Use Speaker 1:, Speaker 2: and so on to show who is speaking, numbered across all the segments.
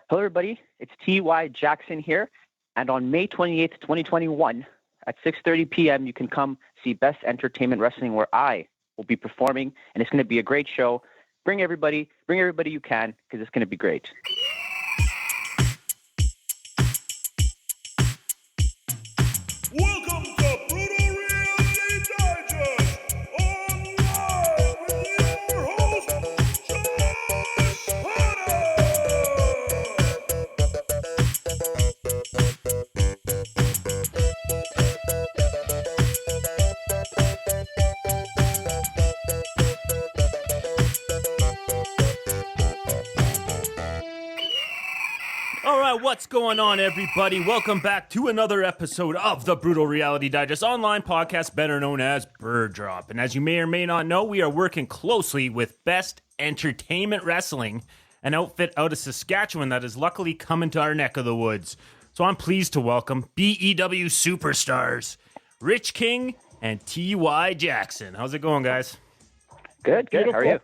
Speaker 1: Hello, everybody. It's T.Y. Jackson here. And on May 28th, 2021, at 6:30 p.m., you can come see Best Entertainment Wrestling, where I will be performing. And it's going to be a great show. Bring everybody you can, because it's going to be great.
Speaker 2: Welcome to Brutal Reality Digest, online with your host, Josh Hunter.
Speaker 3: All right, what's going on, everybody? Welcome back to another episode of the Brutal Reality Digest online podcast, better known as Bird Drop. And as you may or may not know, we are working closely with Best Entertainment Wrestling, an outfit out of Saskatchewan that has luckily come into our neck of the woods. So I'm pleased to welcome BEW superstars Rich King and T.Y. Jackson. How's it going, guys?
Speaker 1: Good. How are you?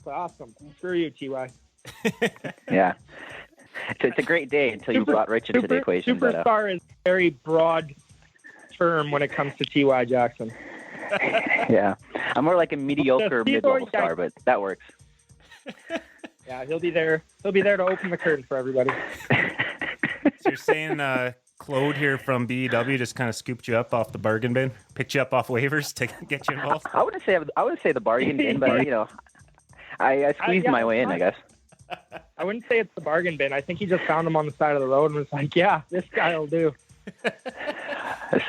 Speaker 4: Awesome. Screw you, T.Y.
Speaker 1: Yeah. It's a great day until you brought Rich into the equation.
Speaker 4: Superstar is a very broad term when it comes to T.Y. Jackson.
Speaker 1: Yeah. I'm more like a mediocre mid-level star, but that works.
Speaker 4: Yeah, he'll be there. He'll be there to open the curtain for everybody.
Speaker 3: So you're saying Claude here from BEW just kind of scooped you up off the bargain bin, picked you up off waivers to get you involved?
Speaker 1: I wouldn't say the bargain bin, but I squeezed my way in, I guess.
Speaker 4: I wouldn't say it's the bargain bin. I think he just found him on the side of the road and was like, "Yeah, this guy will do."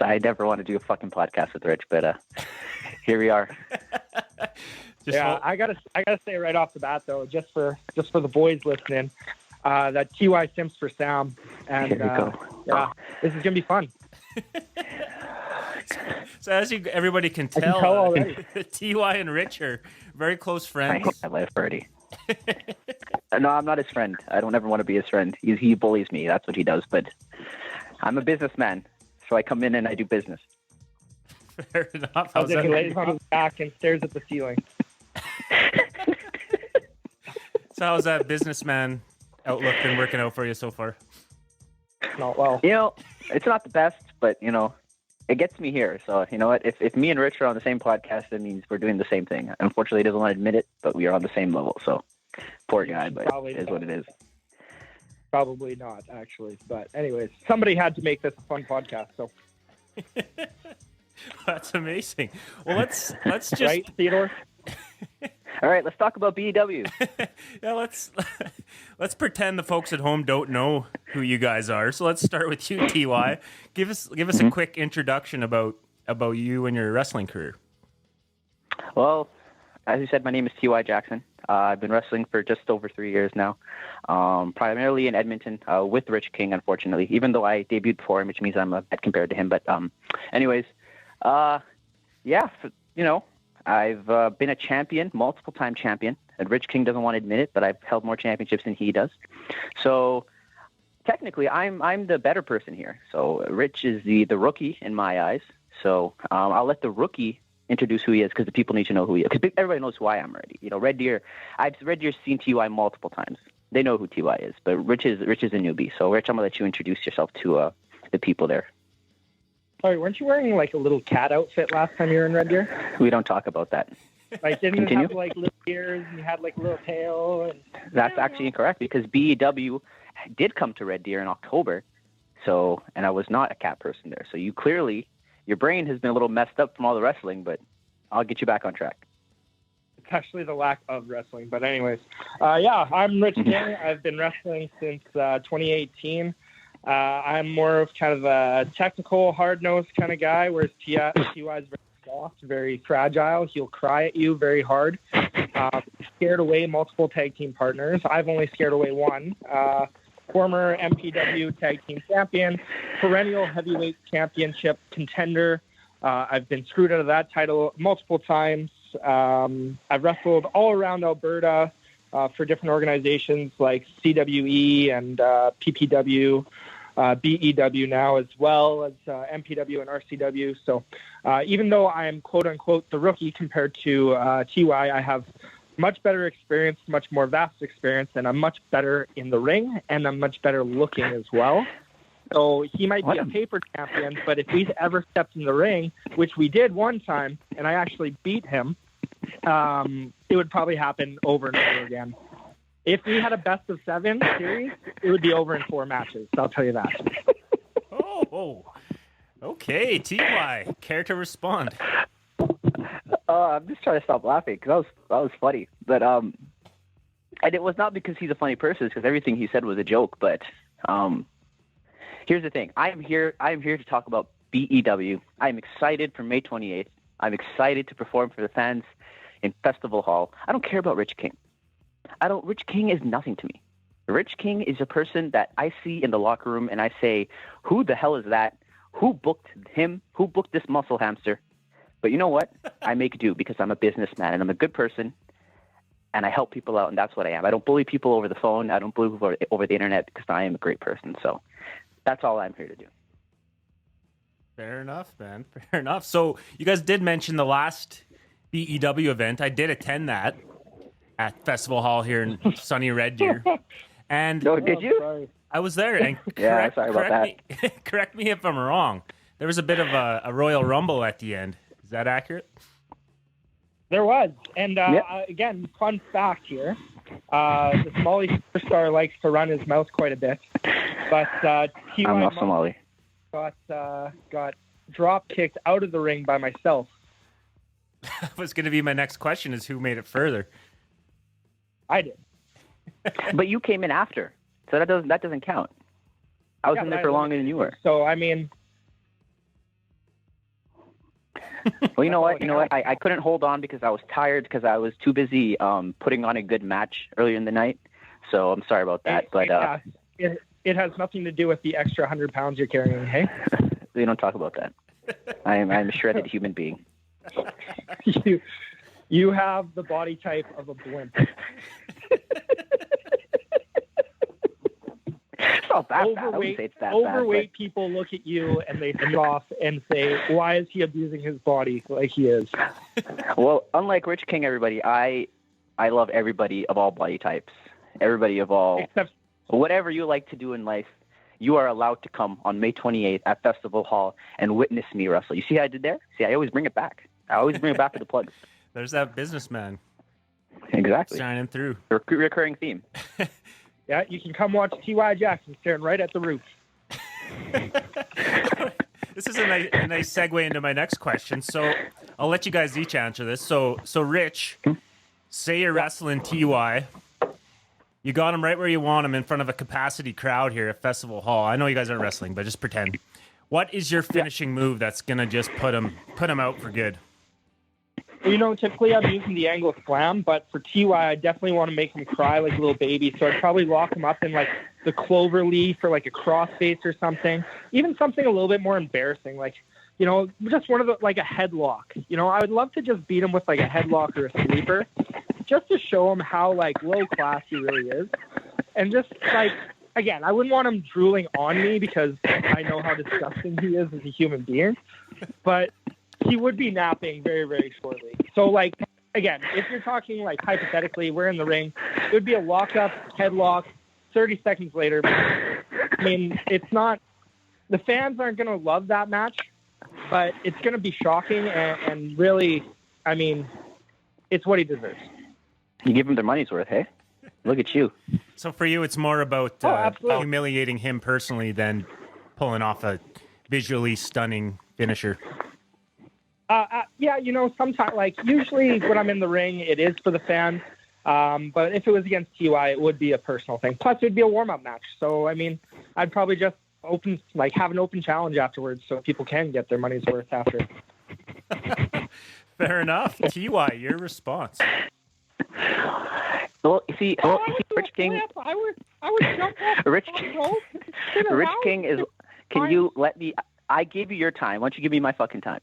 Speaker 1: I never want to do a fucking podcast with Rich, but here we are.
Speaker 4: I gotta say right off the bat though, just for the boys listening, that T.Y. Simps for Sam, and
Speaker 1: Here we go.
Speaker 4: yeah, this is gonna be fun.
Speaker 3: So as everybody can
Speaker 4: I can tell already.
Speaker 3: T.Y. and Rich are very close
Speaker 1: I
Speaker 3: friends.
Speaker 1: hate my life already. No, I'm not his friend. I don't ever want to be his friend. He bullies me. That's what he does. But I'm a businessman, so I come in and I do business.
Speaker 3: Fair enough.
Speaker 4: He lays on his back and stares at the ceiling.
Speaker 3: So how's that businessman outlook been working out for you so far?
Speaker 4: Not well.
Speaker 1: It's not the best, but it gets me here. So you know what? If me and Rich are on the same podcast, that means we're doing the same thing. Unfortunately, he doesn't want to admit it, but we are on the same level. So poor guy, but it is what it is.
Speaker 4: Probably not, actually. But anyways, somebody had to make this a fun podcast. So
Speaker 3: That's amazing. Well, let's just
Speaker 4: right, Theodore.
Speaker 1: All right, let's talk about BEW.
Speaker 3: Yeah, let's pretend the folks at home don't know who you guys are. So let's start with you, T.Y. Give us a quick introduction about you and your wrestling career.
Speaker 1: Well, as you said, my name is T.Y. Jackson. I've been wrestling for just over 3 years now, primarily in Edmonton with Rich King, unfortunately, even though I debuted before him, which means I'm a vet compared to him. But anyways, I've been a champion, multiple-time champion, and Rich King doesn't want to admit it, but I've held more championships than he does. So technically, I'm the better person here. So Rich is the rookie in my eyes. So I'll let the rookie introduce who he is, because the people need to know who he is. Because everybody knows who I am already. Red Deer's seen T.Y. multiple times. They know who T.Y. is, but Rich is a newbie. So Rich, I'm gonna let you introduce yourself to the people there.
Speaker 4: Sorry, weren't you wearing like a little cat outfit last time you were in Red Deer?
Speaker 1: We don't talk about that.
Speaker 4: Like, didn't
Speaker 1: Continue?
Speaker 4: you have like little ears and you had like a little tail? And
Speaker 1: That's actually incorrect, because BEW did come to Red Deer in October. So, and I was not a cat person there. So your brain has been a little messed up from all the wrestling, but I'll get you back on track.
Speaker 4: It's actually the lack of wrestling. But anyways, I'm Rich King. I've been wrestling since 2018. I'm more of kind of a technical, hard-nosed kind of guy, whereas T.Y. is very soft, very fragile. He'll cry at you very hard. Scared away multiple tag team partners. I've only scared away one. Former MPW tag team champion, perennial heavyweight championship contender. I've been screwed out of that title multiple times. I've wrestled all around Alberta for different organizations like CWE and PPW, BEW now, as well as MPW and RCW. So even though I am quote unquote the rookie compared to TY, I have much better experience, much more vast experience, and I'm much better in the ring, and I'm much better looking as well. So he might be a paper champion, but if we ever stepped in the ring, which we did one time, and I actually beat him, it would probably happen over and over again. If we had a best of 7 series, it would be over in 4 matches. I'll tell you that.
Speaker 3: Oh, okay. TY, care to respond?
Speaker 1: I'm just trying to stop laughing because that was funny. But and it was not because he's a funny person, because everything he said was a joke. But here's the thing: I am here to talk about BEW. I'm excited for May 28th. I'm excited to perform for the fans in Festival Hall. I don't care about Rich King. Rich King is nothing to me. Rich King is a person that I see in the locker room and I say, who the hell is that? Who booked him? Who booked this muscle hamster? But you know what? I make do because I'm a businessman and I'm a good person and I help people out, and that's what I am. I don't bully people over the phone. I don't bully people over the internet because I am a great person. So that's all I'm here to do.
Speaker 3: Fair enough, man. Fair enough. So you guys did mention the last BEW event. I did attend that at Festival Hall here in sunny Red Deer. And
Speaker 1: No, did you?
Speaker 4: Sorry.
Speaker 3: I was there. And
Speaker 1: Yeah, sorry about
Speaker 3: correct me if I'm wrong. There was a bit of a Royal Rumble at the end. Is that accurate?
Speaker 4: There was. And again, fun fact here. The Somali superstar likes to run his mouth quite a bit. But TY
Speaker 1: I'm not Somali.
Speaker 4: got drop kicked out of the ring by myself.
Speaker 3: That was going to be my next question: is who made it further?
Speaker 4: I did.
Speaker 1: But you came in after, so that doesn't count. I was in there for longer than you were.
Speaker 4: So I mean,
Speaker 1: Well, you know what? I couldn't hold on because I was tired because I was too busy putting on a good match earlier in the night. So I'm sorry about that. But
Speaker 4: it has nothing to do with the extra 100 pounds you're carrying. Hey,
Speaker 1: we don't talk about that. I'm a shredded human being.
Speaker 4: you have the body type of a blimp.
Speaker 1: It's not that bad. I wouldn't say it's that
Speaker 4: Overweight
Speaker 1: bad,
Speaker 4: people look at you and they think off and say, "Why is he abusing his body like he is?"
Speaker 1: Well, unlike Rich King, everybody, I love everybody of all body types. Everybody of all,
Speaker 4: Except
Speaker 1: whatever you like to do in life, you are allowed to come on May 28th at Festival Hall and witness me wrestle. You see how I did there? See, I always bring it back. I always bring it back to the plugs.
Speaker 3: There's that businessman
Speaker 1: Exactly.
Speaker 3: shining through.
Speaker 1: Recurring theme.
Speaker 4: yeah, you can come watch T.Y. Jackson staring right at the roof.
Speaker 3: This is a nice segue into my next question. So I'll let you guys each answer this. So Rich, say you're wrestling TY. You got him right where you want him in front of a capacity crowd here at Festival Hall. I know you guys aren't wrestling, but just pretend. What is your finishing move that's gonna just put him out for good?
Speaker 4: Well, typically I'm using the angle slam, but for TY, I definitely want to make him cry like a little baby. So I'd probably lock him up in like the clover leaf or like a crossface or something. Even something a little bit more embarrassing, like, just one of the, like a headlock. I would love to just beat him with like a headlock or a sleeper, just to show him how like low class he really is. And just like, again, I wouldn't want him drooling on me because I know how disgusting he is as a human being, but he would be napping very, very shortly. So, like, again, if you're talking, like, hypothetically, we're in the ring, it would be a lock-up, headlock, 30 seconds later. I mean, it's not – the fans aren't going to love that match, but it's going to be shocking and really, I mean, it's what he deserves.
Speaker 1: You give them their money's worth, hey? Look at you.
Speaker 3: So for you, it's more about
Speaker 4: absolutely.
Speaker 3: humiliating him personally than pulling off a visually stunning finisher.
Speaker 4: Yeah, sometimes, like, usually when I'm in the ring, it is for the fans. But if it was against TY, it would be a personal thing. Plus, it would be a warm-up match. So, I mean, I'd probably just have an open challenge afterwards so people can get their money's worth after.
Speaker 3: Fair enough. TY, your response.
Speaker 1: Well, you see, Rich King.
Speaker 4: I would jump off
Speaker 1: Rich
Speaker 4: the rope, spin
Speaker 1: Rich
Speaker 4: around.
Speaker 1: King is. Can you let me? I gave you your time. Why don't you give me my fucking time?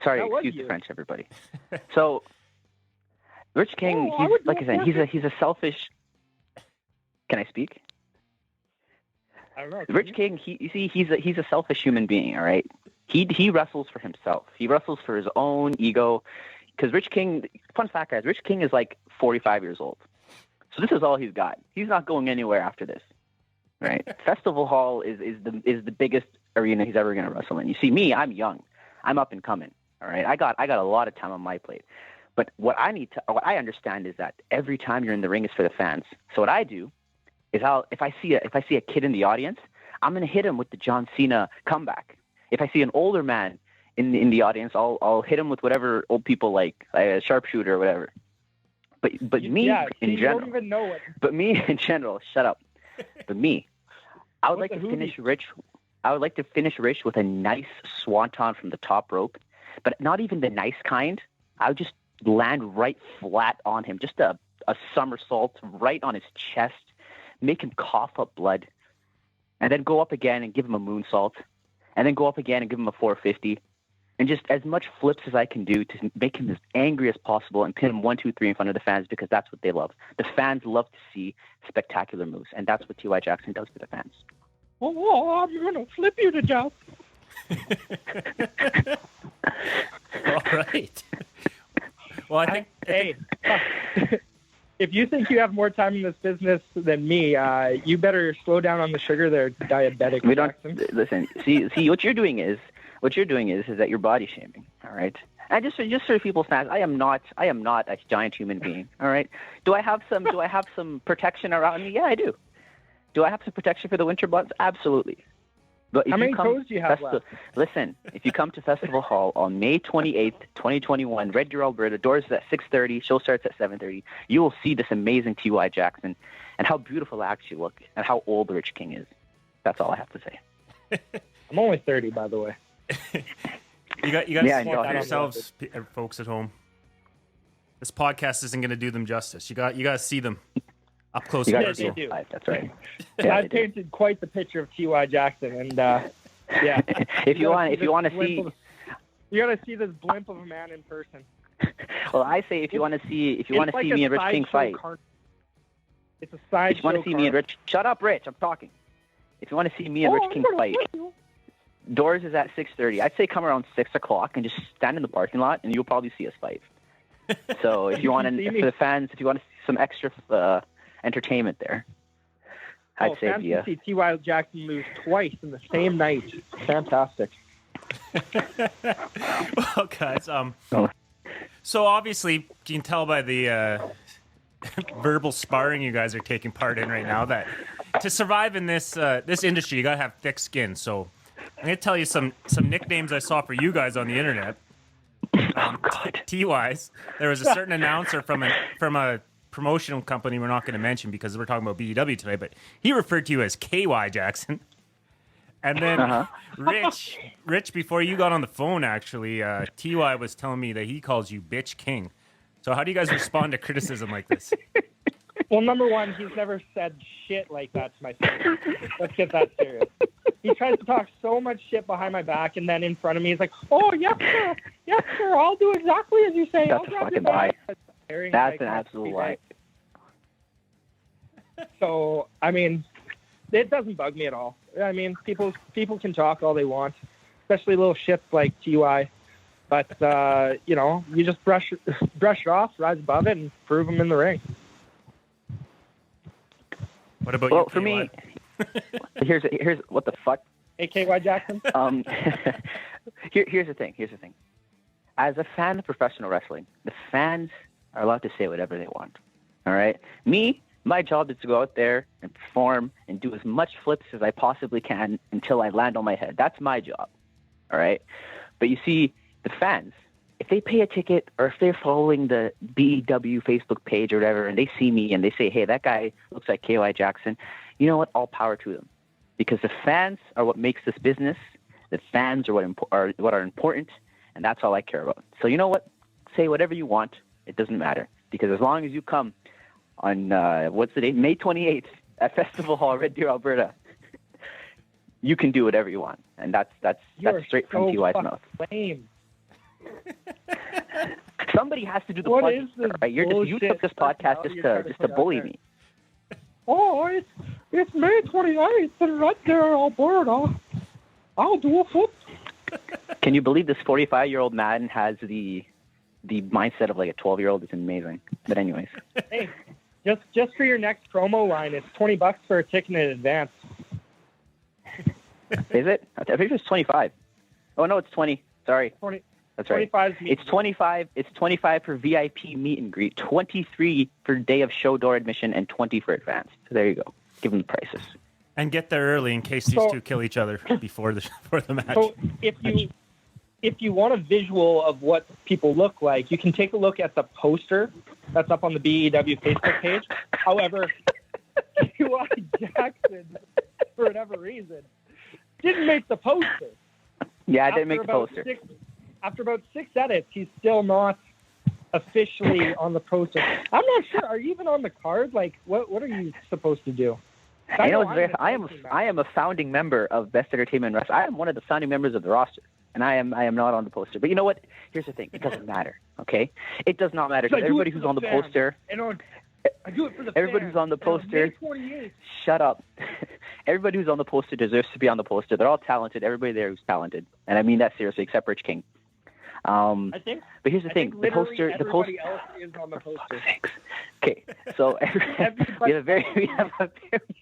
Speaker 1: Sorry,
Speaker 4: That was
Speaker 1: excuse
Speaker 4: you.
Speaker 1: the French, everybody. So, Rich King,
Speaker 4: I would
Speaker 1: like I said,
Speaker 4: go
Speaker 1: he's a selfish. Can I speak?
Speaker 4: I don't know.
Speaker 1: Rich King, he's a selfish human being. All right, he wrestles for himself. He wrestles for his own ego. because Rich King, fun fact, guys, Rich King is like 45 years old. So this is all he's got. He's not going anywhere after this, right? Festival Hall is the biggest arena he's ever going to wrestle in. You see me, I'm young. I'm up and coming, all right? I got a lot of time on my plate. But what I understand is that every time you're in the ring is for the fans. So what I do is if I see a kid in the audience, I'm going to hit him with the John Cena comeback. If I see an older man in the audience, I'll hit him with whatever old people like a sharpshooter or whatever. But me in general,
Speaker 4: you don't even know what.
Speaker 1: But me in general, shut up. But me, I would like to finish Rich. I would like to finish Rich with a nice swanton from the top rope, but not even the nice kind. I would just land right flat on him, just a somersault right on his chest, make him cough up blood, and then go up again and give him a moonsault, and then go up again and give him a 450. And just as much flips as I can do to make him as angry as possible and pin him 1, 2, 3 in front of the fans, because that's what they love. The fans love to see spectacular moves, and that's what T.Y. Jackson does for the fans.
Speaker 4: Oh, I'm going to flip you to death.
Speaker 3: All right. Well, I think...
Speaker 4: Hey, if you think you have more time in this business than me, you better slow down on the sugar there, diabetic Jackson.
Speaker 1: Listen, see, what you're doing is that you're body shaming, all right? And just for people's fans, I am not a giant human being, all right? Do I have some protection around me? Yeah, I do. Do I have some protection for the winter months? Absolutely. But if
Speaker 4: how many toes do you have left?
Speaker 1: Listen, if you come to Festival Hall on May 28th, 2021, Red Deer, Alberta, doors is at 6:30, show starts at 7:30, you will see this amazing T.Y. Jackson and how beautiful I actually look and how old Rich King is. That's all I have to say.
Speaker 4: I'm only 30, by the way.
Speaker 3: You got to support that yourselves, folks at home. This podcast isn't going to do them justice. You got to see them up close and personal.
Speaker 1: That's right.
Speaker 4: I've painted quite the picture of T.Y. Jackson, and yeah.
Speaker 1: if you want to see,
Speaker 4: you got to see this blimp of a man in person.
Speaker 1: Well, I say if you want to see me and Rich King fight.
Speaker 4: It's a side.
Speaker 1: If you want to see me and Rich, shut up, Rich. I'm talking. If you want to see me and Rich King fight, doors is at 6:30. I'd say come around 6 o'clock and just stand in the parking lot, and you'll probably see us fight. So if you want to, for the fans, if you want to see some extra entertainment there, I'd say
Speaker 4: fans can see T.Y. Jackson lose twice in the same night. Fantastic.
Speaker 3: Well, guys, so obviously you can tell by the verbal sparring you guys are taking part in right now that to survive in this industry, you gotta have thick skin. So I'm gonna tell you some nicknames I saw for you guys on the internet.
Speaker 1: Oh God.
Speaker 3: T-wise, there was a certain announcer from a promotional company we're not going to mention because we're talking about BEW today, but he referred to you as KY Jackson. And then Rich, before you got on the phone, actually, TY was telling me that he calls you Bitch King. So how do you guys respond to criticism like this?
Speaker 4: Well, number one, he's never said shit like that to my face. Let's get that serious. He tries to talk so much shit behind my back, and then in front of me, he's like, "Oh, yes, sir, I'll do exactly as you say."
Speaker 1: That's a fucking lie. That's an absolute lie.
Speaker 4: So, I mean, it doesn't bug me at all. I mean, people can talk all they want, especially little shits like TY. But you just brush it off, rise above it, and prove them in the ring.
Speaker 3: What about you?
Speaker 1: For me, here's what the fuck.
Speaker 4: AKY Jackson.
Speaker 1: Here's the thing. As a fan of professional wrestling, the fans are allowed to say whatever they want. All right. My job is to go out there and perform and do as much flips as I possibly can until I land on my head. That's my job. All right. But you see, the fans, if they pay a ticket or if they're following the BEW Facebook page or whatever, and they see me and they say, "Hey, that guy looks like KY Jackson," you know what? All power to them, because the fans are what makes this business. The fans are what are important, and that's all I care about. So you know what? Say whatever you want. It doesn't matter, because as long as you come on what's the date? May 28th at Festival Hall, Red Deer, Alberta, you can do whatever you want, and that's straight from TY's mouth.
Speaker 4: Lame.
Speaker 1: Somebody has to do the plug. Right? You took this podcast just to bully me.
Speaker 4: Oh, it's May 29th in Red Deer, Alberta. I'll do a flip.
Speaker 1: Can you believe this 45-year-old man has the the mindset of like a 12-year-old is amazing. But anyways,
Speaker 4: Hey, just for your next promo line, it's $20 for a ticket in advance.
Speaker 1: is it? I think it's 25. Oh no, it's 20. Sorry,
Speaker 4: 20,
Speaker 1: that's right.
Speaker 4: 25
Speaker 1: It's 25. It's 25 for VIP meet and greet, 23 for day of show door admission, and 20 for advance. So there you go. Give them the prices.
Speaker 3: And get there early in case these
Speaker 4: So-
Speaker 3: two kill each other before the match.
Speaker 4: So if you want a visual of what people look like, you can take a look at the poster that's up on the BEW Facebook page. However, T.Y. Jackson, for whatever reason, didn't make the poster.
Speaker 1: Yeah, I didn't make the poster.
Speaker 4: After about 6 edits, he's still not officially on the poster. I'm not sure. Are you even on the card? Like, what are you supposed to do?
Speaker 1: You know,
Speaker 4: I'm
Speaker 1: it's
Speaker 4: in the
Speaker 1: I
Speaker 4: coaching match.
Speaker 1: am a founding member of Best Entertainment Wrestling. I am one of the founding members of the roster, and I am not on the poster. But you know what? Here's the thing: it doesn't matter. Okay, it does not matter
Speaker 4: So I
Speaker 1: because
Speaker 4: do it
Speaker 1: everybody
Speaker 4: for
Speaker 1: who's
Speaker 4: the
Speaker 1: on the
Speaker 4: fans.
Speaker 1: poster.
Speaker 4: I do it for the
Speaker 1: Everybody
Speaker 4: fans.
Speaker 1: who's on the
Speaker 4: And on
Speaker 1: poster-
Speaker 4: May 28th,
Speaker 1: Shut up. Everybody who's on the poster deserves to be on the poster. They're all talented. Everybody there who's talented, and I mean that seriously, except Rich King.
Speaker 4: I think.
Speaker 1: But here's the
Speaker 4: I
Speaker 1: thing:
Speaker 4: think
Speaker 1: the
Speaker 4: literally
Speaker 1: poster.
Speaker 4: everybody else is on the poster.
Speaker 1: Thanks. Okay, so we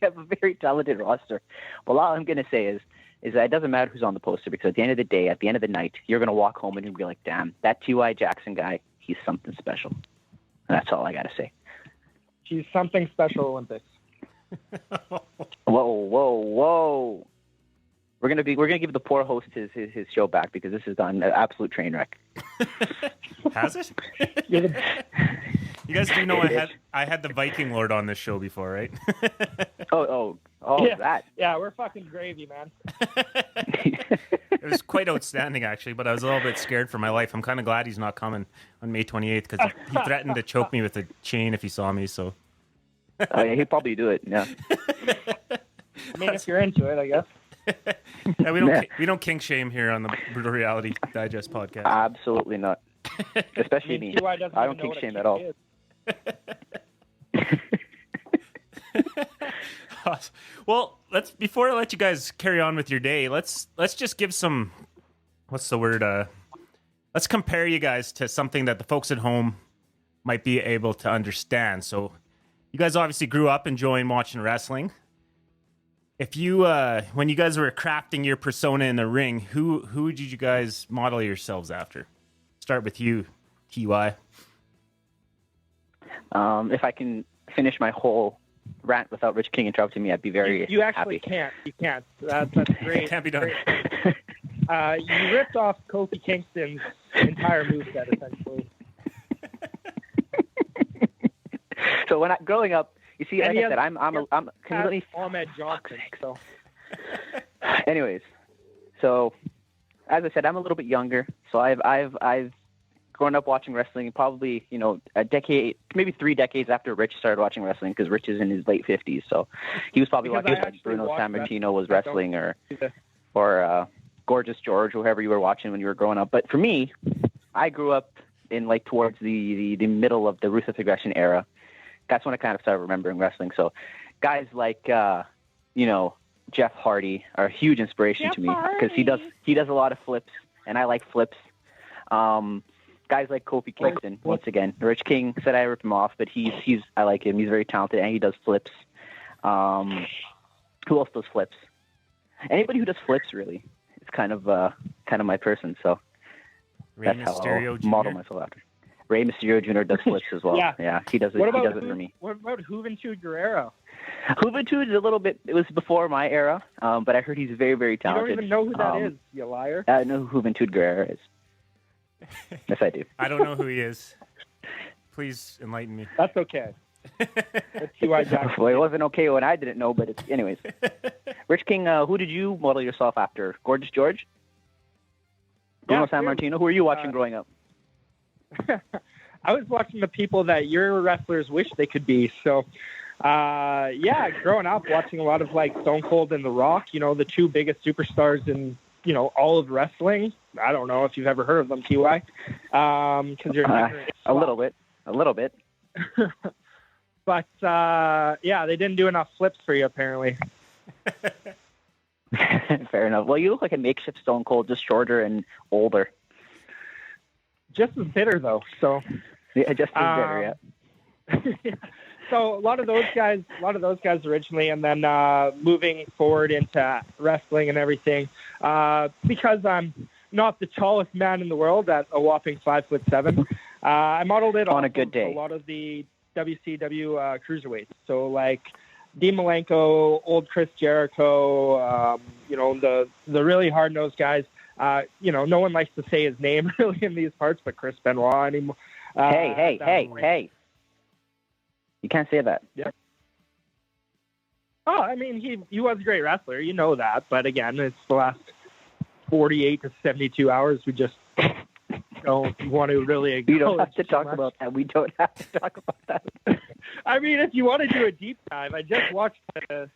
Speaker 1: have a very talented roster. Well, all I'm gonna say is that it doesn't matter who's on the poster because at the end of the day, at the end of the night, you're gonna walk home and you'll be like, "Damn, that T.Y. Jackson guy, he's something special." And that's all I gotta say.
Speaker 4: She's something special Olympics.
Speaker 1: Whoa! We're gonna give the poor host his show back because this has done an absolute train wreck.
Speaker 3: Has it?
Speaker 4: You're the
Speaker 3: You guys do know
Speaker 1: It is.
Speaker 3: I had the Viking Lord on this show before, right?
Speaker 1: Oh,
Speaker 4: Yeah.
Speaker 1: that.
Speaker 4: Yeah, we're fucking gravy, man.
Speaker 3: It was quite outstanding, actually, but I was a little bit scared for my life. I'm kind of glad he's not coming on May 28th because he threatened to choke me with a chain if he saw me. So
Speaker 1: Oh, yeah, he'd probably do it. Yeah.
Speaker 4: I mean, if you're into it, I guess.
Speaker 3: yeah, we don't kink shame here on the Brutal Reality Digest podcast.
Speaker 1: Absolutely not. Especially
Speaker 4: I mean,
Speaker 1: me.
Speaker 4: TY doesn't
Speaker 1: I
Speaker 4: even
Speaker 1: don't
Speaker 4: know
Speaker 1: kink
Speaker 4: what a
Speaker 1: shame
Speaker 4: kink
Speaker 1: at all.
Speaker 4: is.
Speaker 3: Well, before I let you guys carry on with your day, let's just give some, what's the word? Let's compare you guys to something that the folks at home might be able to understand. So, you guys obviously grew up enjoying watching wrestling. If you, when you guys were crafting your persona in the ring, who did you guys model yourselves after? Start with you, TY.
Speaker 1: If I can finish my whole rant without Rich King interrupting me, I'd be very
Speaker 4: You actually
Speaker 1: happy.
Speaker 4: can't. You can't. That's great.
Speaker 3: Can't be done.
Speaker 4: You ripped off Kofi Kingston's entire moveset, essentially.
Speaker 1: So growing up, you see,
Speaker 4: And
Speaker 1: like
Speaker 4: he
Speaker 1: I said,
Speaker 4: has-
Speaker 1: I'm completely.
Speaker 4: Ahmed Johnson. So
Speaker 1: Anyways, so as I said, I'm a little bit younger, so I've grown up watching wrestling probably a decade, maybe 3 decades after Rich started watching wrestling because Rich is in his late 50s, so he was probably
Speaker 4: Because
Speaker 1: watching
Speaker 4: I
Speaker 1: when
Speaker 4: actually
Speaker 1: Bruno
Speaker 4: watched
Speaker 1: Sammartino was
Speaker 4: wrestling.
Speaker 1: wrestling or Gorgeous George, whoever you were watching when you were growing up. But for me, I grew up in like towards the middle of the Ruthless Aggression era. That's when I kind of started remembering wrestling. So guys like Jeff Hardy are a huge inspiration to me because he does a lot of flips and I like flips. Guys like Kofi Kingston, once again, Rich King said I ripped him off, but I like him. He's very talented and he does flips. Who else does flips? Anybody who does flips really is kind of my person. So
Speaker 3: Rey
Speaker 1: that's how
Speaker 3: Mysterio
Speaker 1: I'll
Speaker 3: Jr.
Speaker 1: model myself after. Rey Mysterio Jr. does flips as well.
Speaker 4: Yeah.
Speaker 1: He does it.
Speaker 4: what
Speaker 1: He
Speaker 4: about
Speaker 1: does it for me.
Speaker 4: What about Juventud Guerrero?
Speaker 1: Juventud is a little bit. It was before my era, but I heard he's very, very
Speaker 4: You
Speaker 1: talented.
Speaker 4: don't even know who that is, you liar.
Speaker 1: I know who Juventud Guerrero is. Yes, I do.
Speaker 3: I don't know who he is. Please enlighten me.
Speaker 4: That's okay. That's T.Y. Jackson.
Speaker 1: Well, it wasn't okay when I didn't know, but anyways. Rich King, who did you model yourself after? Gorgeous George? Bruno
Speaker 4: Yeah,
Speaker 1: Sammartino? Who were you watching growing up?
Speaker 4: I was watching the people that your wrestlers wish they could be. So, growing up, watching a lot of like Stone Cold and The Rock, the two biggest superstars in, all of wrestling. I don't know if you've ever heard of them, TY. Because you're
Speaker 1: A little bit.
Speaker 4: But, they didn't do enough flips for you, apparently.
Speaker 1: Fair enough. Well, you look like a makeshift Stone Cold, just shorter and older.
Speaker 4: just as bitter though. So
Speaker 1: Yeah, just as bitter, yeah.
Speaker 4: so a lot of those guys originally, and then moving forward into wrestling and everything, because I'm not the tallest man in the world at a whopping 5'7". I modeled it
Speaker 1: On
Speaker 4: off
Speaker 1: a good
Speaker 4: of
Speaker 1: day.
Speaker 4: a lot of the WCW cruiserweights. So like Dean Malenko, old Chris Jericho, the really hard-nosed guys. No one likes to say his name really in these parts, but Chris Benoit anymore.
Speaker 1: Hey. You can't say that.
Speaker 4: Yeah. Oh, I mean, he was a great wrestler. You know that. But again, it's the last 48 to 72 hours. We just don't want to really acknowledge.
Speaker 1: We don't have to
Speaker 4: too
Speaker 1: talk
Speaker 4: much.
Speaker 1: about that. We don't have to talk about that.
Speaker 4: I mean, if you want to do a deep dive, I just watched the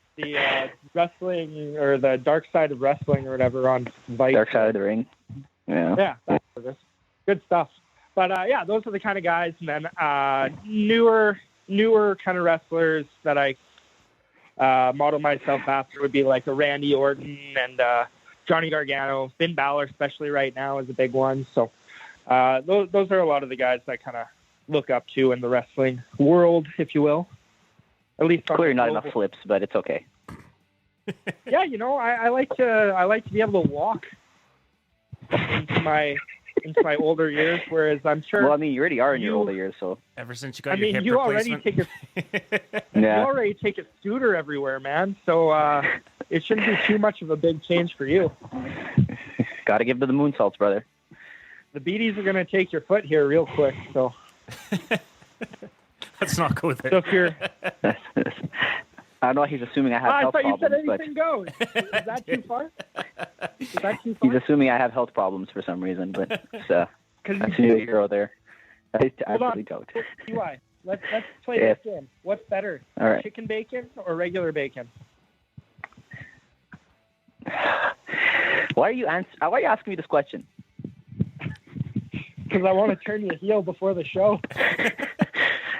Speaker 4: wrestling or the Dark Side of Wrestling or whatever on Vice.
Speaker 1: Dark Side of the Ring. Yeah.
Speaker 4: Yeah, that's what it is. Good stuff. But yeah, those are the kind of guys. And then newer kind of wrestlers that I model myself after would be like a Randy Orton and Johnny Gargano. Finn Balor, especially right now, is a big one. So those are a lot of the guys I kind of look up to in the wrestling world, if you will. At least on
Speaker 1: Clearly
Speaker 4: the
Speaker 1: not
Speaker 4: global-
Speaker 1: enough flips, but it's okay.
Speaker 4: Yeah, I like to be able to walk into my older years, whereas I'm sure.
Speaker 1: Well, I mean, you already are in your older years, so.
Speaker 3: Ever since you got
Speaker 4: I
Speaker 3: your
Speaker 4: mean,
Speaker 3: hip
Speaker 4: you already
Speaker 3: replacement.
Speaker 4: you
Speaker 1: Yeah.
Speaker 4: already take a scooter everywhere, man. So it shouldn't be too much of a big change for you.
Speaker 1: Got to give to the moonsaults, brother.
Speaker 4: The beaties are going to take your foot here real quick. So
Speaker 3: Let's not go there.
Speaker 4: if you're,
Speaker 1: I don't know. He's assuming I have
Speaker 4: I
Speaker 1: health
Speaker 4: thought you said
Speaker 1: problems, but
Speaker 4: anything goes. Is that too far? Is that too
Speaker 1: he's
Speaker 4: far?
Speaker 1: assuming I have health problems for some reason. But
Speaker 4: Because
Speaker 1: I see a hero there. I
Speaker 4: Hold on.
Speaker 1: actually don't.
Speaker 4: TY, let's play
Speaker 1: Yeah.
Speaker 4: this game. What's better,
Speaker 1: All right.
Speaker 4: chicken bacon or regular bacon?
Speaker 1: Why are you asking me this question?
Speaker 4: Because I want to turn you heel before the show.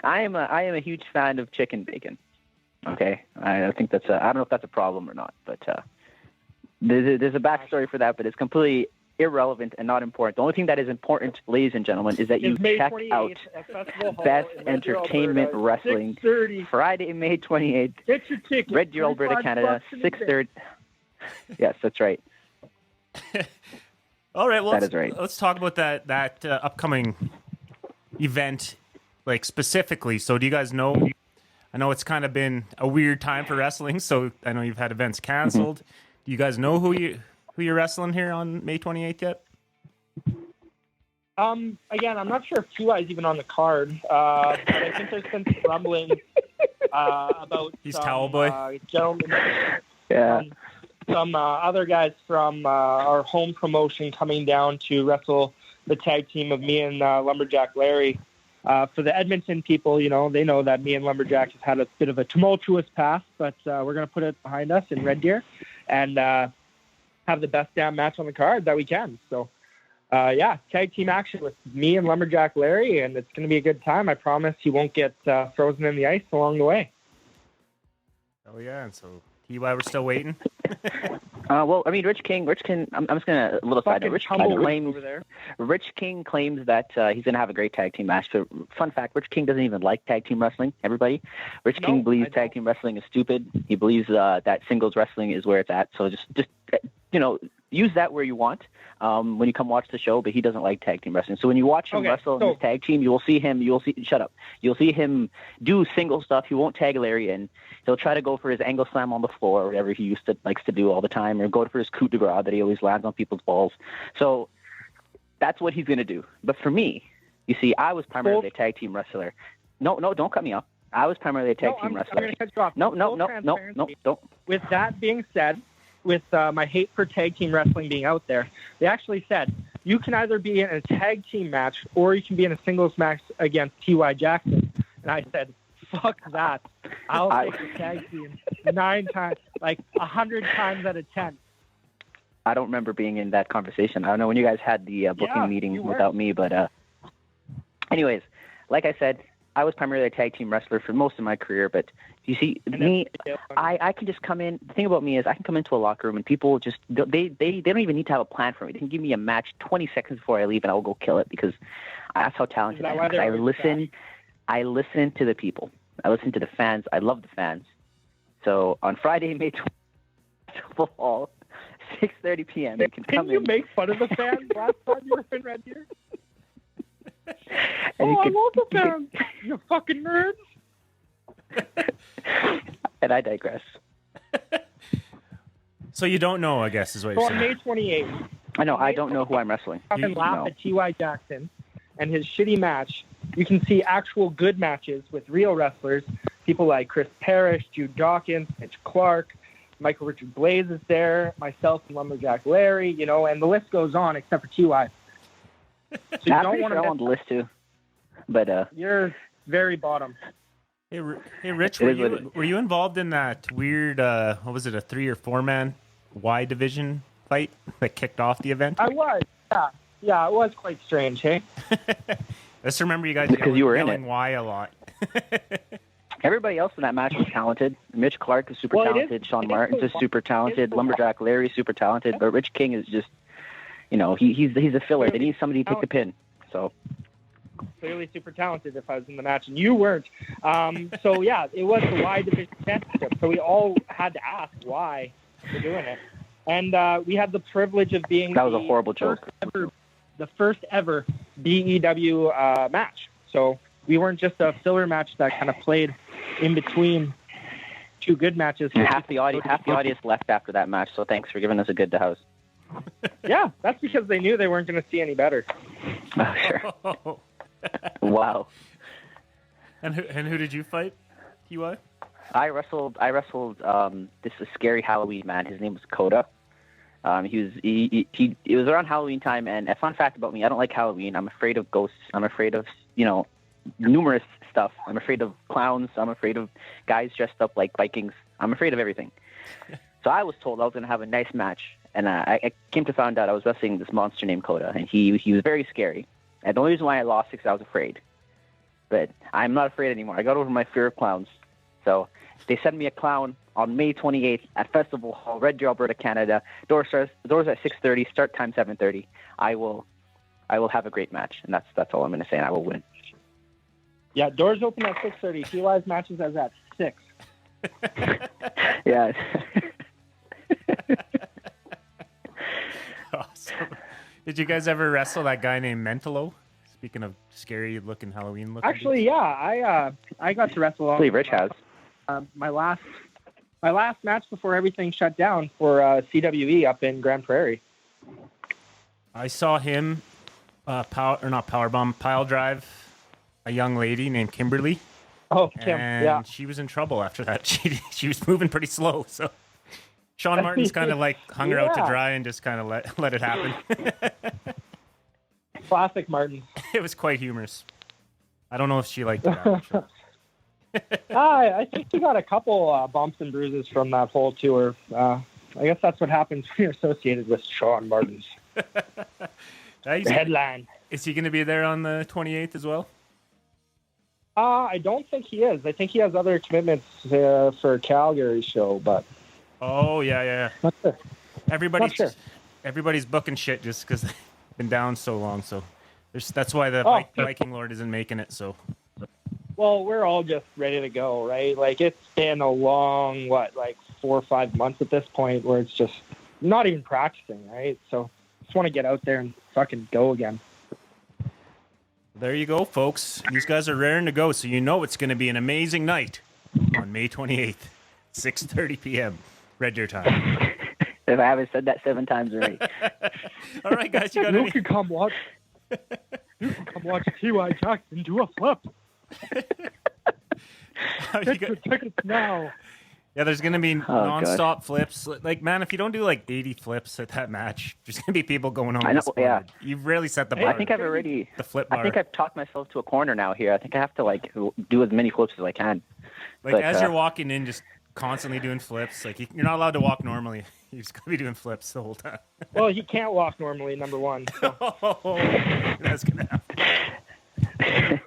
Speaker 1: I am a huge fan of chicken bacon. Okay, I think that's I don't know if that's a problem or not, but there's a backstory for that, but it's completely irrelevant and not important. The only thing that is important, ladies and gentlemen, is that you
Speaker 4: It's May
Speaker 1: check
Speaker 4: 28th
Speaker 1: out
Speaker 4: at Festival Hall
Speaker 1: Best
Speaker 4: in Red Deer,
Speaker 1: Entertainment
Speaker 4: Alberta,
Speaker 1: Wrestling
Speaker 4: 6:30.
Speaker 1: Friday, May 28th,
Speaker 4: Get your ticket.
Speaker 1: Red Deer, Alberta,
Speaker 4: 25
Speaker 1: Canada,
Speaker 4: bucks in advance.
Speaker 1: 6:30. Yes, that's right.
Speaker 3: All right, well,
Speaker 1: That is right.
Speaker 3: let's talk about that upcoming event, like specifically. So, do you guys know? I know it's kind of been a weird time for wrestling. So, I know you've had events canceled.
Speaker 1: Mm-hmm.
Speaker 3: Do you guys know who you're wrestling here on May 28th yet?
Speaker 4: Again, I'm not sure if TY is even on the card, but I think there's been some rumbling about
Speaker 3: He's
Speaker 4: some
Speaker 3: Towel Boy.
Speaker 4: gentlemen,
Speaker 1: Yeah.
Speaker 4: some other guys from our home promotion coming down to wrestle the tag team of me and Lumberjack Larry. For the Edmonton people, they know that me and Lumberjack have had a bit of a tumultuous past, but we're going to put it behind us in Red Deer and have the best damn match on the card that we can. So, tag team action with me and Lumberjack Larry, and it's going to be a good time. I promise he won't get frozen in the ice along the way.
Speaker 3: Oh yeah, and so TY, we're still waiting.
Speaker 1: Well, I mean, Rich King. I'm just gonna a little side note. Rich King
Speaker 4: Tumbleweed
Speaker 1: claims
Speaker 4: over there.
Speaker 1: that he's gonna have a great tag team match. But fun fact: Rich King doesn't even like tag team wrestling. Everybody, Rich
Speaker 4: No,
Speaker 1: King believes
Speaker 4: I
Speaker 1: tag
Speaker 4: don't.
Speaker 1: team wrestling is stupid. He believes that singles wrestling is where it's at. So just use that where you want when you come watch the show. But he doesn't like tag team wrestling. So when you watch him
Speaker 4: Okay,
Speaker 1: wrestle in
Speaker 4: so-
Speaker 1: his tag team, you'll see him do single stuff. He won't tag Larry in. He'll try to go for his angle slam on the floor, or whatever he likes to do all the time, or go for his coup de grace that he always lands on people's balls. So that's what he's going to do. But for me, you see, I was primarily a tag team wrestler. No, don't cut me off. I was primarily a tag team
Speaker 4: I'm
Speaker 1: wrestler.
Speaker 4: going to cut you off.
Speaker 1: No,
Speaker 4: Full transparency.
Speaker 1: don't.
Speaker 4: With that being said, with my hate for tag team wrestling being out there, they actually said you can either be in a tag team match or you can be in a singles match against T.Y. Jackson. And I said, fuck that. I'll take the tag team 9 times, like 100 times out of 10.
Speaker 1: I don't remember being in that conversation. I don't know when you guys had the booking
Speaker 4: Yeah,
Speaker 1: meeting
Speaker 4: you were.
Speaker 1: without me, but anyways, like I said, I was primarily a tag team wrestler for most of my career, but you see, me, I can just come in. The thing about me is I can come into a locker room and people just they don't even need to have a plan for me. They can give me a match 20 seconds before I leave, and I'll go kill it because that's how talented I am. I listen to the people. I listen to the fans. I love the fans. So on Friday, May 12th, Hall, 6:30 p.m. You can come in.
Speaker 4: Didn't you make fun of the fans last time you were in Red Deer?
Speaker 1: I
Speaker 4: love the fans. You fucking nerds.
Speaker 1: And I digress.
Speaker 3: So you don't know, I guess, is what
Speaker 4: So
Speaker 3: you're
Speaker 4: on
Speaker 3: saying.
Speaker 4: May 28th,
Speaker 1: I know. I don't know who I'm wrestling.
Speaker 4: come and laugh
Speaker 1: No.
Speaker 4: at T.Y. Jackson and his shitty match. You can see actual good matches with real wrestlers. People like Chris Parrish, Jude Dawkins, Mitch Clark, Michael Richard Blaze is there, myself and Lumberjack Larry, and the list goes on except for T.Y. So you
Speaker 1: I'm
Speaker 4: don't
Speaker 1: pretty
Speaker 4: want
Speaker 1: sure I'm on
Speaker 4: to
Speaker 1: the list too. But
Speaker 4: You're very bottom.
Speaker 3: Hey, Rich,
Speaker 1: It is what it
Speaker 3: were you involved in that weird, what was it, a 3 or 4 man Y division fight that kicked off the event?
Speaker 4: I was, yeah. Yeah, it was quite strange, hey?
Speaker 3: I just remember you guys
Speaker 1: Because you were in
Speaker 3: yelling
Speaker 1: it.
Speaker 3: Y a lot.
Speaker 1: everybody else in that match was talented. Mitch Clark is super
Speaker 4: Well, it
Speaker 1: talented.
Speaker 4: is-
Speaker 1: Sean
Speaker 4: it is
Speaker 1: Martin's is
Speaker 4: the-
Speaker 1: super talented.
Speaker 4: the-
Speaker 1: Lumberjack Larry is super talented. But Rich King is just, he's a filler. They need somebody to take the pin. So
Speaker 4: Clearly super talented if I was in the match, and you weren't. So, yeah, it was the Y Division Championship. So we all had to ask why we're doing it. And we had the privilege of being
Speaker 1: that was a horrible joke.
Speaker 4: the first ever BEW match. So we weren't just a filler match that kind of played in between two good matches.
Speaker 1: And half the audience left after that match. So thanks for giving us a good to house.
Speaker 4: Yeah, that's because they knew they weren't going to see any better.
Speaker 1: Oh, sure. Wow.
Speaker 3: And who did you fight, TY?
Speaker 1: I wrestled this scary Halloween man. His name was Coda. It was around Halloween time, and a fun fact about me, I don't like Halloween. I'm afraid of ghosts. I'm afraid of, numerous stuff. I'm afraid of clowns. I'm afraid of guys dressed up like Vikings. I'm afraid of everything. So I was told I was going to have a nice match, and I came to find out I was wrestling this monster named Coda, and he was very scary. And the only reason why I lost is because I was afraid. But I'm not afraid anymore. I got over my fear of clowns. So they sent me a clown on May 28th at Festival Hall, Red Deer, Alberta, Canada. Doors at 6:30, start time 7:30. I will have a great match, and that's all I'm going to say, and I will win.
Speaker 4: Yeah, doors open at 6:30. TY's matches as at 6.
Speaker 1: Yeah.
Speaker 3: Awesome. Did you guys ever wrestle that guy named Mentalo? Speaking of scary-looking Halloween-looking.
Speaker 4: Actually, yeah, I got to wrestle
Speaker 1: I
Speaker 4: on
Speaker 1: believe Rich has.
Speaker 4: my last match before everything shut down for CWE up in Grand Prairie.
Speaker 3: I saw him, pile drive a young lady named Kimberly,
Speaker 4: Oh, Kim,
Speaker 3: and
Speaker 4: yeah.
Speaker 3: she was in trouble after that. She was moving pretty slow, so Sean Martin's kind of like hung her out to
Speaker 4: Yeah.
Speaker 3: dry and just kind of let it happen.
Speaker 4: Classic Martin.
Speaker 3: It was quite humorous. I don't know if she liked that.
Speaker 4: I think he got a couple bumps and bruises from that whole tour. I guess that's what happens when you're associated with Sean Martin's. The headline.
Speaker 3: Is he going to be there on the 28th as well?
Speaker 4: I don't think he is. I think he has other commitments for Calgary show, but
Speaker 3: Oh yeah.
Speaker 4: not sure.
Speaker 3: Everybody's
Speaker 4: Not sure.
Speaker 3: everybody's booking shit just because they've been down so long. So that's why the
Speaker 4: Oh.
Speaker 3: Viking Lord isn't making it. So
Speaker 4: Well, we're all just ready to go, right? Like, it's been a long, 4 or 5 months at this point where it's just not even practicing, right? So just want to get out there and fucking go again.
Speaker 3: there you go, folks. These guys are raring to go, so you know it's going to be an amazing night on May 28th, 6:30 p.m. Red Deer time.
Speaker 1: If I haven't said that 7 times already.
Speaker 3: All right, guys, you got
Speaker 4: You
Speaker 3: any?
Speaker 4: can come watch. You can come watch T.Y. Jackson do a flip.
Speaker 3: you
Speaker 4: Get
Speaker 3: got-
Speaker 4: your tickets now.
Speaker 3: Yeah, there's going to be
Speaker 1: God.
Speaker 3: nonstop flips. Like, man, if you don't do like 80 flips at that match, there's going to be people going home.
Speaker 1: I know, yeah.
Speaker 3: disappointed. You've really set the
Speaker 4: Hey,
Speaker 3: bar.
Speaker 1: I think I've already.
Speaker 3: the flip bar.
Speaker 1: I think I've talked myself to a corner now here. I think I have to do as many flips as I can.
Speaker 3: Like
Speaker 1: But,
Speaker 3: as you're walking in, just constantly doing flips. Like you're not allowed to walk normally. You're just gonna be doing flips the whole time.
Speaker 4: Well, he can't walk normally, number one. So.
Speaker 3: Oh, that's gonna happen.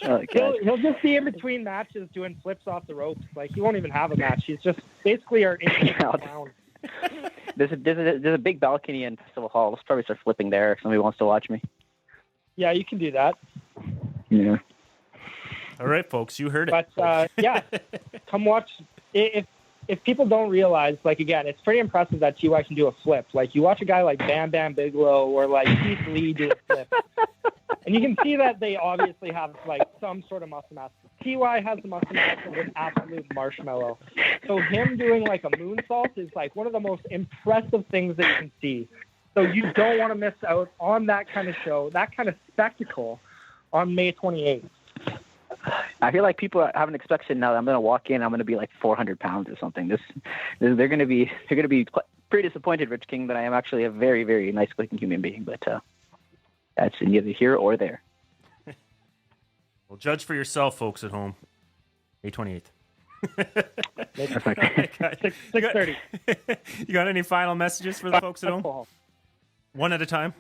Speaker 1: Oh, God.
Speaker 4: He'll just be in between matches doing flips off the ropes. Like he won't even have a match. He's just basically our clown.
Speaker 1: There's a big balcony in Festival Hall. Let's probably start flipping there if somebody wants to watch me.
Speaker 4: Yeah, you can do that.
Speaker 1: Yeah.
Speaker 3: All right, folks, you heard it.
Speaker 4: But yeah, come watch. If people don't realize, like again, it's pretty impressive that TY can do a flip. Like you watch a guy like Bam Bam Bigelow or like Keith Lee do a flip, and you can see that they obviously have like some sort of muscle mass. TY has the muscle mass of an absolute marshmallow. So him doing like a moonsault is like one of the most impressive things that you can see. So you don't want to miss out on that kind of show, that kind of spectacle on May 28th.
Speaker 1: I feel like people have an expectation now that I'm going to walk in, I'm going to be like 400 pounds or something. They're going to be pretty disappointed, Rich King, that I am actually a very, very nice-looking human being. But that's neither here or there.
Speaker 3: Well, judge for yourself, folks at home. May 28th.
Speaker 1: That's like,
Speaker 4: 6:30.
Speaker 3: You got any final messages for the folks at home? One at a time.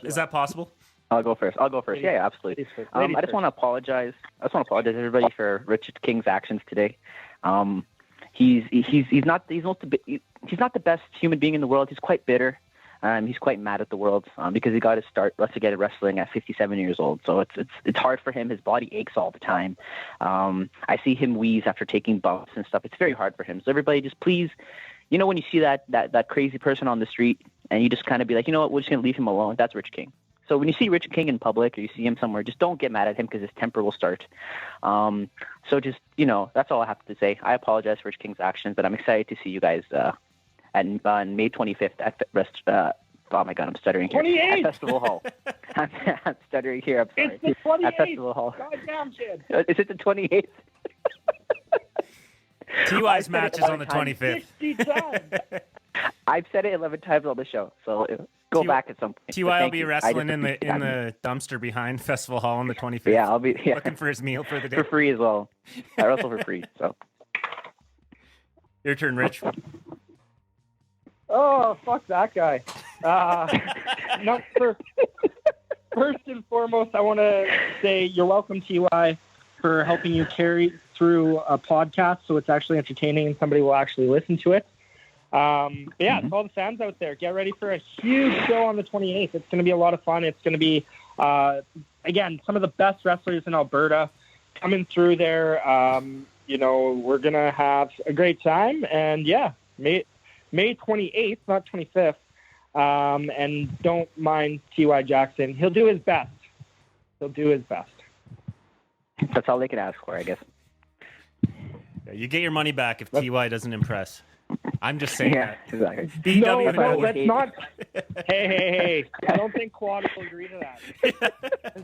Speaker 3: Is that possible?
Speaker 1: I'll go first. Yeah, absolutely. I just want to apologize. To everybody for Richard King's actions today. He's not the best human being in the world. He's quite bitter. He's quite mad at the world because he got his start to get wrestling at 57 years old. So it's hard for him. His body aches all the time. I see him wheeze after taking bumps and stuff. It's very hard for him. So everybody just please, when you see that crazy person on the street and you just kind of be like, you know what, we're just going to leave him alone. That's Rich King. So when you see Rich King in public or you see him somewhere, just don't get mad at him because his temper will start. So just, that's all I have to say. I apologize for Rich King's actions, but I'm excited to see you guys on May 25th at oh my God, I'm stuttering here.
Speaker 4: 28th!
Speaker 1: At Festival Hall. I'm stuttering here. I'm sorry.
Speaker 4: It's the 28th.
Speaker 1: At Festival Hall.
Speaker 4: Goddamn kid.
Speaker 1: Is it the 28th?
Speaker 3: TY's match is on the 25th.
Speaker 4: 60 times.
Speaker 1: I've said it 11 times on the show, so go back at some point.
Speaker 3: TY will be wrestling in the dumpster behind Festival Hall on the 25th.
Speaker 1: Yeah, I'll be
Speaker 3: looking for his meal for the day.
Speaker 1: For free as well. I wrestle for free, so.
Speaker 3: Your turn, Rich.
Speaker 4: Oh, fuck that guy. No, first and foremost, I want to say you're welcome, TY, for helping you carry through a podcast so it's actually entertaining and somebody will actually listen to it. But yeah, to all the fans out there, get ready for a huge show on the 28th. It's going to be a lot of fun. It's going to be, again, some of the best wrestlers in Alberta coming through there. We're going to have a great time. And yeah, May 28th, not 25th. And don't mind T.Y. Jackson. He'll do his best.
Speaker 1: That's all they can ask for, I guess.
Speaker 3: Yeah, you get your money back if TY doesn't impress. I'm just saying
Speaker 1: Yeah,
Speaker 3: that.
Speaker 1: exactly.
Speaker 4: No,
Speaker 3: BW
Speaker 4: let's not. Hey. I don't think Quad will agree to that. Because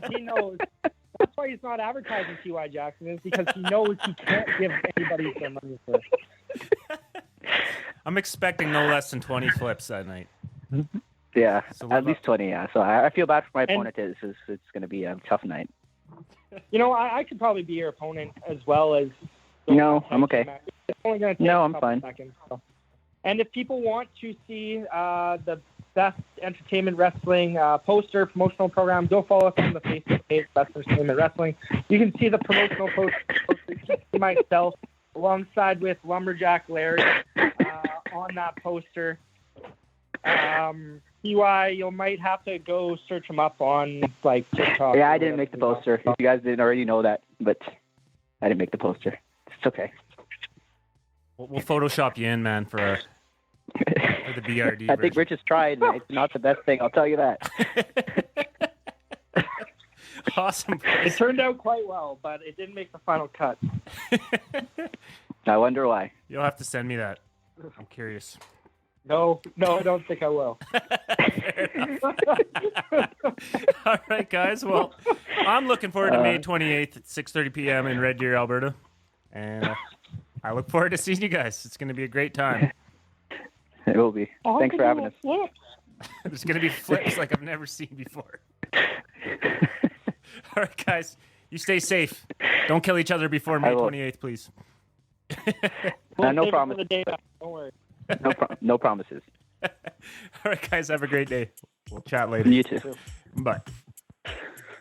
Speaker 4: he knows. That's why he's not advertising T.Y. Jackson, is because he knows he can't give anybody their money for it.
Speaker 3: I'm expecting no less than 20 flips that night.
Speaker 1: Yeah,
Speaker 3: So
Speaker 1: at least 20, yeah. So I feel bad for my opponent. It's going to be a tough night.
Speaker 4: I could probably be your opponent as well as...
Speaker 1: No, I'm okay.
Speaker 4: It's only going to take
Speaker 1: No,
Speaker 4: a
Speaker 1: I'm
Speaker 4: couple
Speaker 1: fine.
Speaker 4: seconds. So. And if people want to see the Best Entertainment Wrestling poster, promotional program, go follow us on the Facebook page, Best Entertainment Wrestling. You can see the promotional poster. You can see myself alongside with Lumberjack Larry on that poster. TY, you might have to go search him up on TikTok.
Speaker 1: Yeah, I didn't make the poster. If you guys didn't already know that, but I didn't make the poster. It's okay.
Speaker 3: We'll Photoshop you in, man, for the BRD.
Speaker 1: I think Rich has tried. And it's not the best thing. I'll tell you that.
Speaker 3: Awesome.
Speaker 4: It turned out quite well, but it didn't make the final cut.
Speaker 1: I wonder why.
Speaker 3: You'll have to send me that. I'm curious.
Speaker 4: No, I don't think I will.
Speaker 3: All right, guys. Well, I'm looking forward to May 28th at 6:30 p.m. in Red Deer, Alberta. And I look forward to seeing you guys. It's going to be a great time.
Speaker 1: It will be. Thanks for having us.
Speaker 3: There's going to be flips like I've never seen before. All right, guys. You stay safe. Don't kill each other before May 28th, please.
Speaker 1: No promise.
Speaker 4: Don't worry.
Speaker 1: No promises.
Speaker 3: All right, guys. Have a great day. We'll chat later.
Speaker 1: You too.
Speaker 3: Bye.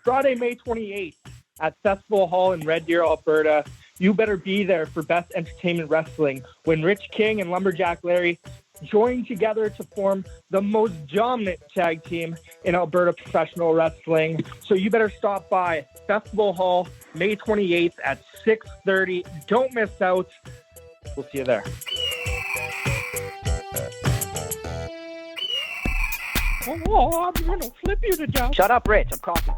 Speaker 4: Friday, May 28th at Festival Hall in Red Deer, Alberta. You better be there for Best Entertainment Wrestling when Rich King and Lumberjack Larry join together to form the most dominant tag team in Alberta professional wrestling. So you better stop by Festival Hall, May 28th at 6:30. Don't miss out. We'll see you there. Oh, I'm going to flip you to death.
Speaker 1: Shut up, Rich. I'm coughing.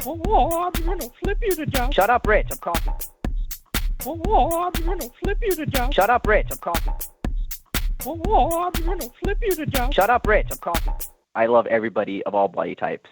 Speaker 4: Oh, I'm going to flip you to death.
Speaker 1: Shut up, Rich. I'm coughing.
Speaker 4: Oh, I'm going to flip you to death.
Speaker 1: Shut up, Rich. I'm coughing.
Speaker 4: Oh, I'm going to flip you to death.
Speaker 1: Shut up, Rich. I'm coughing. I love everybody of all body types.